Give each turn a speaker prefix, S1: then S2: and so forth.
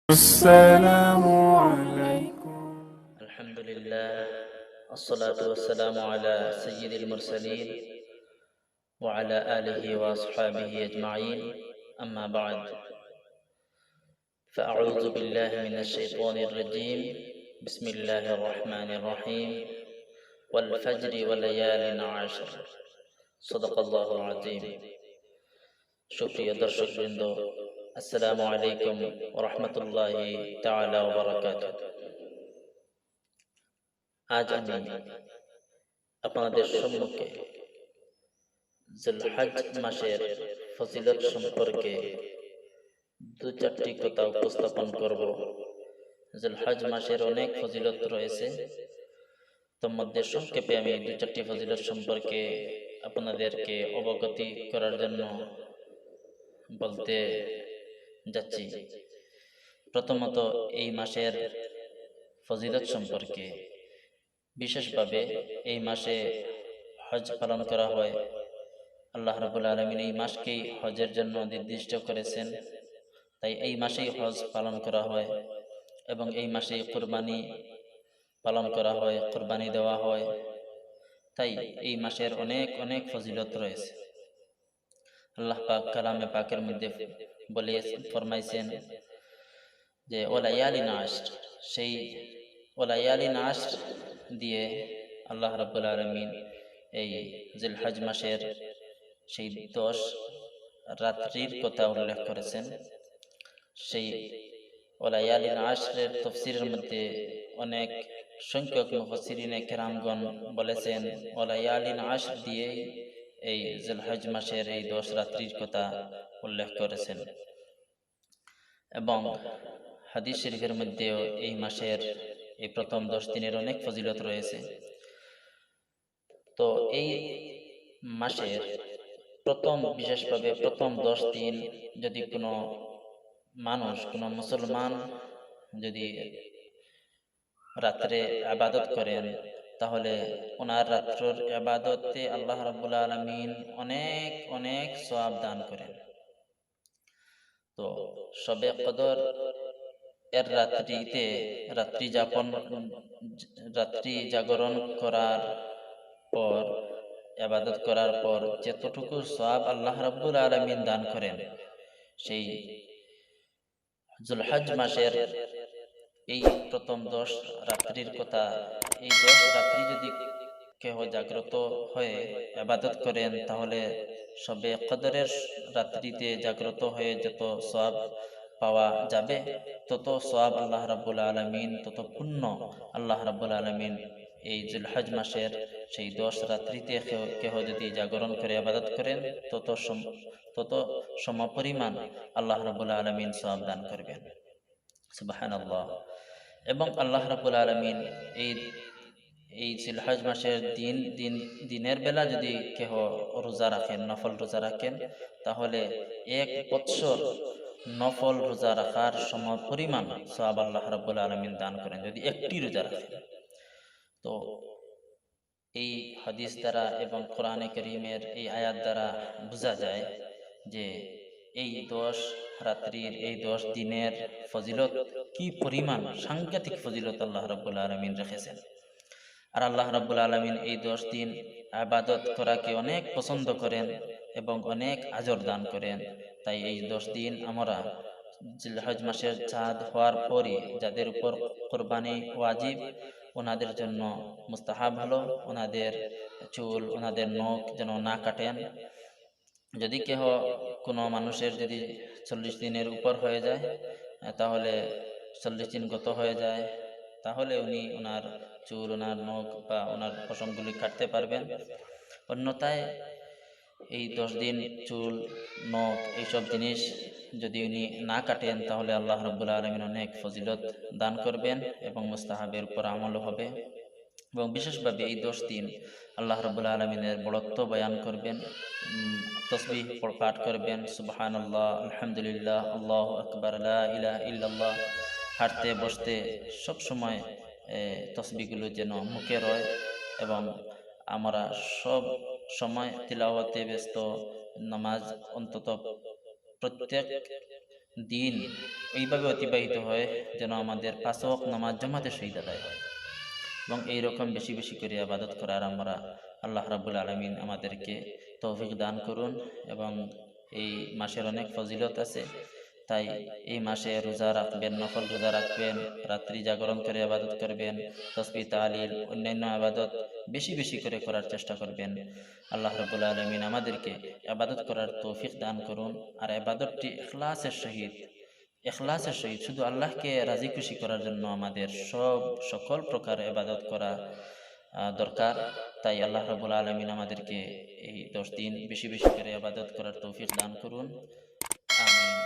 S1: السلام عليكم.
S2: الحمد لله والصلاة والسلام على سيد المرسلين وعلى آله وأصحابه أجمعين. أما بعد، فأعوذ بالله من الشيطان الرجيم. بسم الله الرحمن الرحيم. والفجر وليال عشر صدق الله العظيم. সুপ্রিয় দর্শকবৃন্দ, আসসালামু আলাইকুম ওয়া রাহমাতুল্লাহি তাআলা ওয়া বারাকাতুহু। আজ আমি আপনাদের সম্মুখে জিলহজ মাসের ফজিলত সম্পর্কে দু চারটি কথা উপস্থাপন করব। জিলহজ মাসের অনেক ফজিলত রয়েছে, তোর মধ্যে সংক্ষেপে আমি দু চারটি ফজিলত সম্পর্কে আপনাদেরকে অবগতি করার জন্য বলতে যাচ্ছি। প্রথমত, এই মাসের ফজিলত সম্পর্কে বিশেষভাবে এই মাসে হজ পালন করা হয়। আল্লাহ রাব্বুল আলামিন এই মাসকেই হজের জন্য নির্দিষ্ট করেছেন, তাই এই মাসেই হজ পালন করা হয় এবং এই মাসেই কুরবানি পালন করা হয়, কুরবানি দেওয়া হয়। তাই এই মাসের অনেক অনেক ফজিলত রয়েছে। আল্লাহ পাক কালামে পাকের মধ্যে বলে ফরমাইছেন যে ওয়ালায়ালিন আশর, সেই ওয়ালায়ালিন আশর দিয়ে আল্লাহ রাব্বুল আলামিন এই জিলহজ মাসের সেই 10 রাত্রির কথা উল্লেখ করেছেন। সেই ওয়ালায়ালিন আশরের তাফসীরের মধ্যে অনেক সংখ্যক মুফাসসিরিনে কেরামগণ বলেছেন ওয়ালায়ালিন আশর দিয়ে এই জিলহজ মাসের এই 10 রাত্রির কথা উল্লেখ করেছেন। এবং হাদিস শরীফের মধ্যেও এই মাসের এই প্রথম 10 দিনের অনেক ফজিলত রয়েছে। তো এই মাসের বিশেষভাবে প্রথম 10 দিন যদি কোনো মানুষ, কোনো মুসলমান যদি রাত্রে ইবাদত করেন, তাহলে ওনার রাত্রের ইবাদতে আল্লাহ রাব্বুল আলামিন অনেক অনেক সওয়াব দান করেন। তো শবে কদর এর রাত্রি জাগরণ করার পর, ইবাদত করার পর যতটুকু সওয়াব আল্লাহ রাব্বুল আলামিন দান করেন, সেই জিলহজ মাসের এই প্রথম 10 রাত্রির কথা, এই 10 রাত্রি যদি কেহ জাগ্রত হয়ে ইবাদত করেন, তাহলে শবে কদরের রাত্রিতে জাগ্রত হয়ে যত সওয়াব পাওয়া যাবে, তত সওয়াব আল্লাহ রাব্বুল আলামিন, তত পুণ্য আল্লাহ রাব্বুল আলামিন এই জিলহজ মাসের সেই 10 রাত্রিতে কেহ যদি জাগরণ করে ইবাদত করেন, তত সমপরিমাণ আল্লাহ রাব্বুল আলামিন সওয়াব দান করবেন। সুবহানাল্লাহ। এবং আল্লাহ রাব্বুল আলামিন এই জিলহজ মাসের দিনের বেলা যদি কেহ রোজা রাখেন, নফল রোজা রাখেন, তাহলে 1 বৎসর নফল রোজা রাখার সমপরিমাণ সওয়াব আল্লাহ রাব্বুল আলামিন দান করেন যদি একটি রোজা রাখেন। তো এই হাদিস দ্বারা এবং কোরআনে কারীমের এই আয়াত দ্বারা বোঝা যায় যে এই 10 রাত্রির, এই 10 দিনের ফজিলত কি পরিমাণ, সাংঘাতিক ফজিলত আল্লাহ রাব্বুল আলামিন রেখেছেন। আর আল্লাহ রাব্বুল আলামিন এই 10 দিন ইবাদত করাকে অনেক পছন্দ করেন এবং অনেক আজর দান করেন। তাই এই 10 দিন আমরা জিলহজ মাসের চাঁদ হওয়ার পরই যাদের উপর কুরবানি ওয়াজিব, ওনাদের জন্য মুস্তাহাব হলো ওনাদের চুল, ওনাদের নখ যেন না কাটেন। যদি কেহ কোনো মানুষের যদি 40 দিনের উপর হয়ে যায়, তাহলে 40 দিন গত হয়ে যায়, তাহলে উনি ওনার চুল, ওনার নখ বা ওনার পশমগুলি কাটতে পারবেন। অন্যথায় এই 10 দিন চুল, নখ এইসব জিনিস যদি উনি না কাটেন, তাহলে আল্লাহ রাব্বুল আলামিন অনেক ফজিলত দান করবেন এবং মুস্তাহাবের উপর আমলও হবে। এবং বিশেষভাবে এই 10 দিন আল্লাহ রাব্বুল আলামিনের বড়ত্ব বয়ান করবেন, তাসবিহ পাঠ করবেন, সুবহানাল্লাহ, আলহামদুলিল্লাহ, আল্লাহু আকবার, লা ইলাহা ইল্লাল্লাহ। হাঁটতে বসতে সব সময় তাসবিহগুলো যেন মুখে রয় এবং আমরা সব সময় তিলাওয়াতে ব্যস্ত। নামাজ অন্তত প্রত্যেক দিন ওইভাবে অতিবাহিত হয় যেন আমাদের 5 ওয়াক্ত নামাজ জামাতের সহিত আদায় হয়। এবং এইরকম বেশি বেশি করে আবাদত করার আমরা আল্লাহ রাব্বুল আলামিন আমাদেরকে তৌফিক দান করুন। এবং এই মাসের অনেক ফজিলত আছে, তাই এই মাসে রোজা রাখবেন, নফল রোজা রাখবেন, রাত্রি জাগরণ করে আবাদত করবেন, তাসবিহ তাহলিল অন্যান্য আবাদত বেশি বেশি করে করার চেষ্টা করবেন। আল্লাহ রাব্বুল আলামিন আমাদেরকে আবাদত করার তৌফিক দান করুন। আর আবাদতটি ইখলাসের সহিত শুধু আল্লাহকে রাজি খুশি করার জন্য আমাদের সকল প্রকার ইবাদত করা দরকার। তাই আল্লাহ রাব্বুল আলামিন আমাদেরকে এই 10 দিন বেশি বেশি করে ইবাদত করার তৌফিক দান করুন। আমিন।